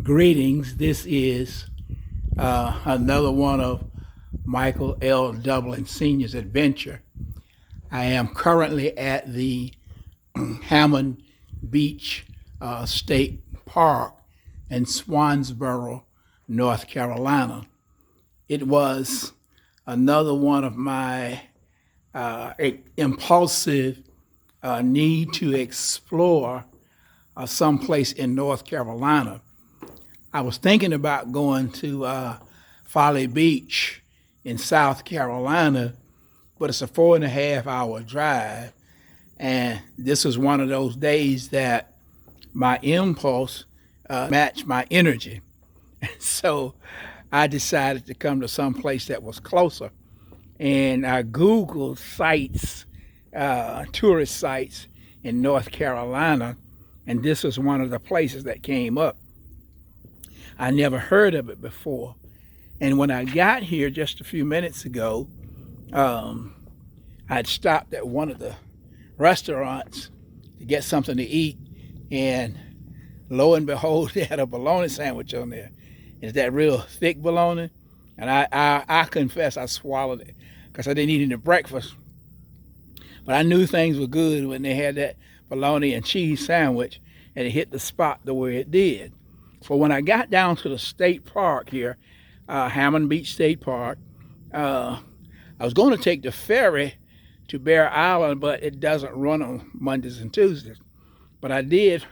Greetings. This is another one of Michael L. Dublin Sr.'s adventure. I am currently at the Hammock Beach State Park in Swansboro, North Carolina. It was another one of my impulsive need to explore someplace in North Carolina. I was thinking about going to Folly Beach in South Carolina, but it's a 4.5 hour drive. And this was one of those days that my impulse matched my energy. So I decided to come to some place that was closer. And I Googled sites, tourist sites in North Carolina, and this was one of the places that came up. I never heard of it before. And when I got here just a few minutes ago, I'd stopped at one of the restaurants to get something to eat, and lo and behold, they had a bologna sandwich on there. It's that real thick bologna, and I confess I swallowed it because I didn't eat any breakfast. But I knew things were good when they had that bologna and cheese sandwich, and it hit the spot the way it did. So when I got down to the state park here, Hammock Beach State Park, I was going to take the ferry to Bear Island, but it doesn't run on Mondays and Tuesdays. But I did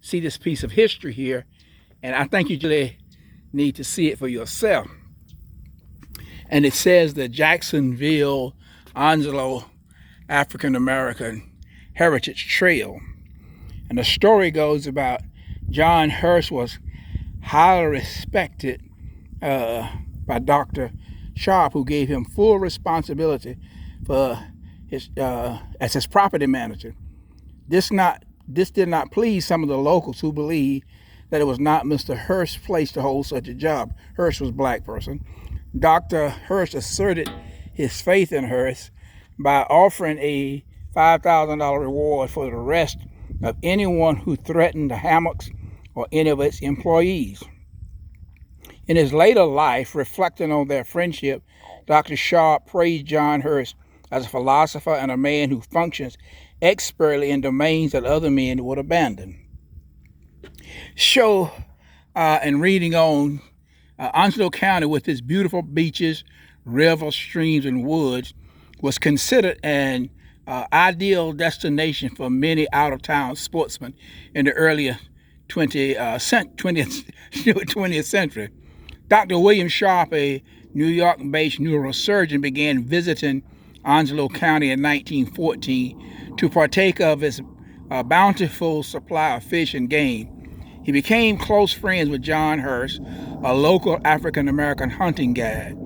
see this piece of history here, and I think you really need to see it for yourself. And it says the Jacksonville Anglo African American Heritage Trail. And the story goes about John Hurst was highly respected by Dr. Sharp, who gave him full responsibility for his as his property manager. This did not please some of the locals who believed that it was not Mr. Hurst's place to hold such a job. Hurst was a black person. Dr. Hurst asserted his faith in Hurst by offering a $5,000 reward for the arrest of anyone who threatened the Hammocks or any of its employees. In his later life, reflecting on their friendship, Dr. Sharp praised John Hurst as a philosopher and a man who functions expertly in domains that other men would abandon. And reading on, Onslow County, with its beautiful beaches, rivers, streams, and woods, was considered an ideal destination for many out-of-town sportsmen in the earlier 20th century. Dr. William Sharp, a New York-based neurosurgeon, began visiting Onslow County in 1914 to partake of its bountiful supply of fish and game. He became close friends with John Hurst, a local African-American hunting guide.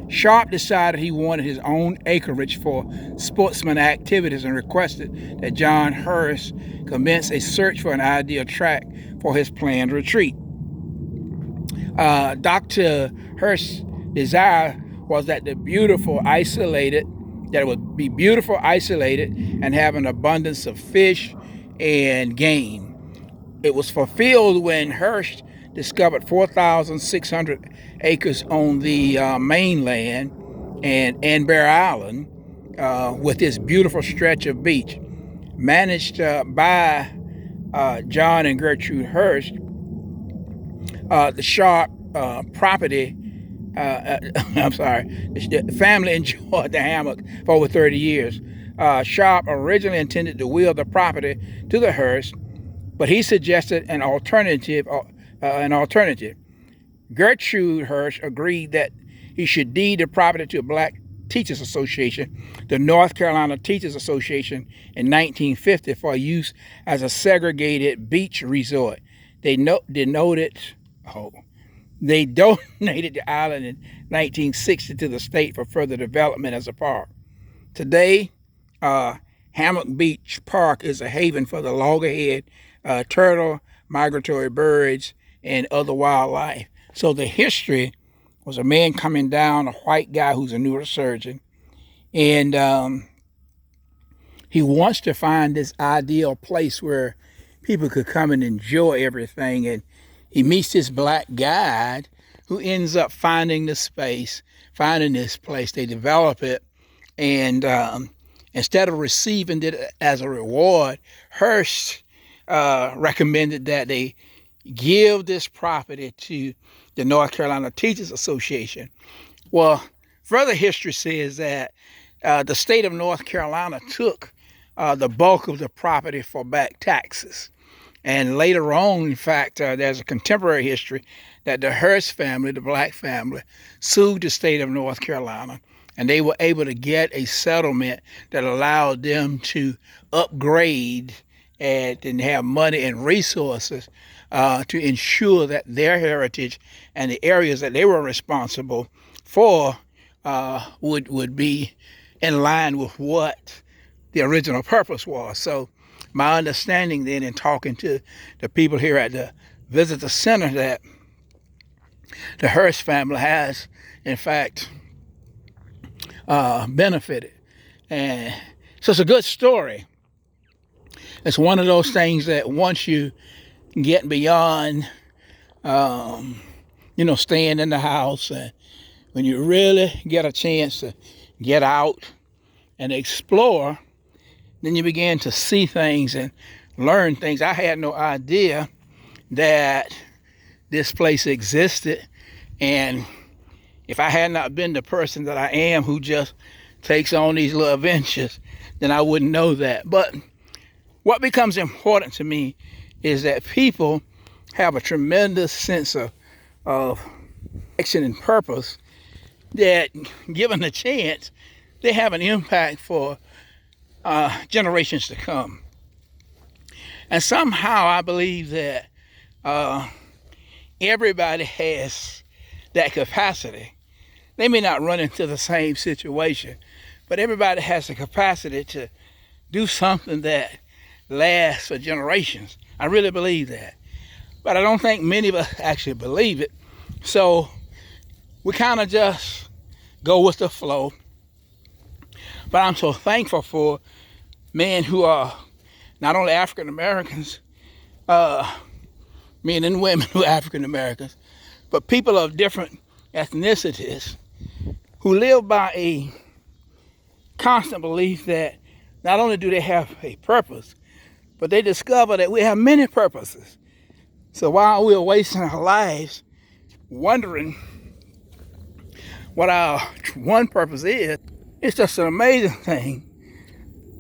Sharp decided he wanted his own acreage for sportsman activities and requested that John Hurst commence a search for an ideal tract for his planned retreat. Dr. Hurst's desire was that it would be beautiful, isolated, and have an abundance of fish and game. It was fulfilled when Hurst discovered 4,600 acres on the mainland and Bear Island with this beautiful stretch of beach. Managed by John and Gertrude Hurst, the Sharp property, the family enjoyed the Hammock for over 30 years. Sharp originally intended to will the property to the Hurst, but he suggested an alternative. Gertrude Hurst agreed that he should deed the property to a Black Teachers Association, the North Carolina Teachers Association, in 1950 for use as a segregated beach resort. They donated the island in 1960 to the state for further development as a park. Today, Hammock Beach Park is a haven for the loggerhead, turtle, migratory birds, and other wildlife. So the history was a man coming down, a white guy who's a neurosurgeon, and he wants to find this ideal place where people could come and enjoy everything. And he meets this black guide who ends up finding the space, finding this place. They develop it, and instead of receiving it as a reward, Hearst recommended that they give this property to the North Carolina Teachers Association. Well, further history says that the state of North Carolina took the bulk of the property for back taxes. And later on, in fact, there's a contemporary history that the Hearst family, the black family, sued the state of North Carolina, and they were able to get a settlement that allowed them to upgrade and have money and resources to ensure that their heritage and the areas that they were responsible for would be in line with what the original purpose was. So my understanding then, in talking to the people here at the visitor center, that the Hearst family has, in fact, benefited. And so it's a good story. It's one of those things that once you get beyond, staying in the house, and when you really get a chance to get out and explore, then you begin to see things and learn things. I had no idea that this place existed, and if I had not been the person that I am, who just takes on these little adventures, then I wouldn't know that. But what becomes important to me is that people have a tremendous sense of action and purpose that, given a chance, they have an impact for generations to come. And somehow I believe that everybody has that capacity. They may not run into the same situation, but everybody has the capacity to do something that lasts for generations. I really believe that. But I don't think many of us actually believe it. So we kind of just go with the flow. But I'm so thankful for men who are not only African Americans, men and women who are African Americans, but people of different ethnicities who live by a constant belief that not only do they have a purpose, but they discover that we have many purposes. So while we're wasting our lives wondering what our one purpose is, it's just an amazing thing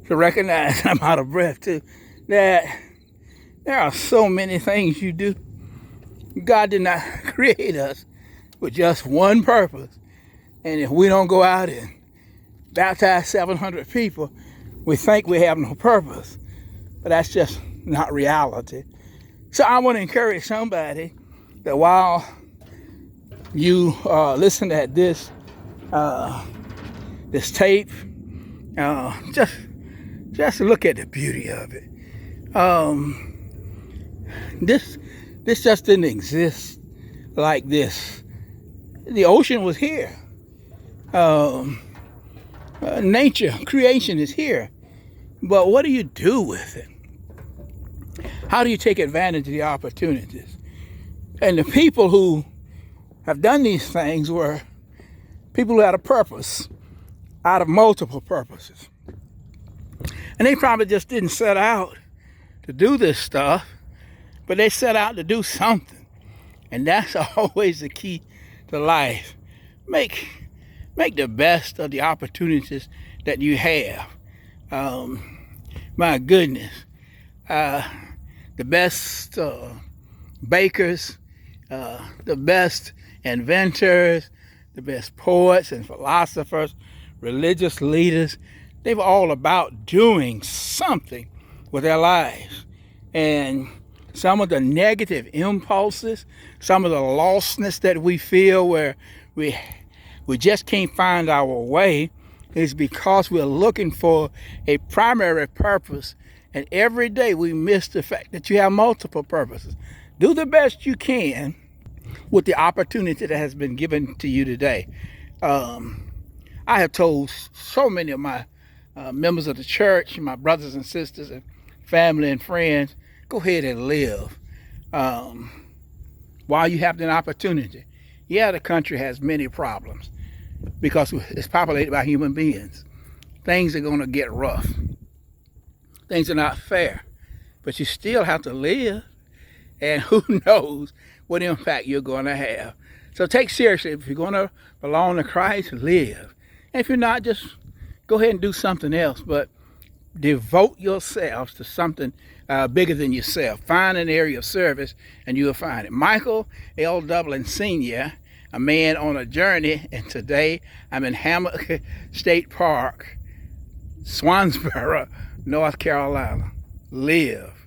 to recognize, I'm out of breath too, that there are so many things you do. God did not create us with just one purpose. And if we don't go out and baptize 700 people, we think we have no purpose. But that's just not reality. So I want to encourage somebody that while you listen to this this tape, just look at the beauty of it. This just didn't exist like this. The ocean was here. Nature, creation is here. But what do you do with it? How do you take advantage of the opportunities? And the people who have done these things were people who had a purpose out of multiple purposes. And they probably just didn't set out to do this stuff, but they set out to do something. And that's always the key to life. Make the best of the opportunities that you have. My goodness. The best bakers, the best inventors, the best poets and philosophers, religious leaders, they were all about doing something with their lives. And some of the negative impulses, some of the lostness that we feel where we just can't find our way is because we're looking for a primary purpose. And every day we miss the fact that you have multiple purposes. Do the best you can with the opportunity that has been given to you today. I have told so many of my members of the church, my brothers and sisters and family and friends, go ahead and live. while you have an opportunity. Yeah, the country has many problems because it's populated by human beings. Things are going to get rough. Things are not fair, but you still have to live, and who knows what impact you're going to have. So take seriously, if you're going to belong to Christ, live. And if you're not, just go ahead and do something else, but devote yourselves to something bigger than yourself. Find an area of service and you'll find it. Michael L. Dublin Sr., a man on a journey, and today I'm in Hammock State Park, Swansboro, North Carolina. Live.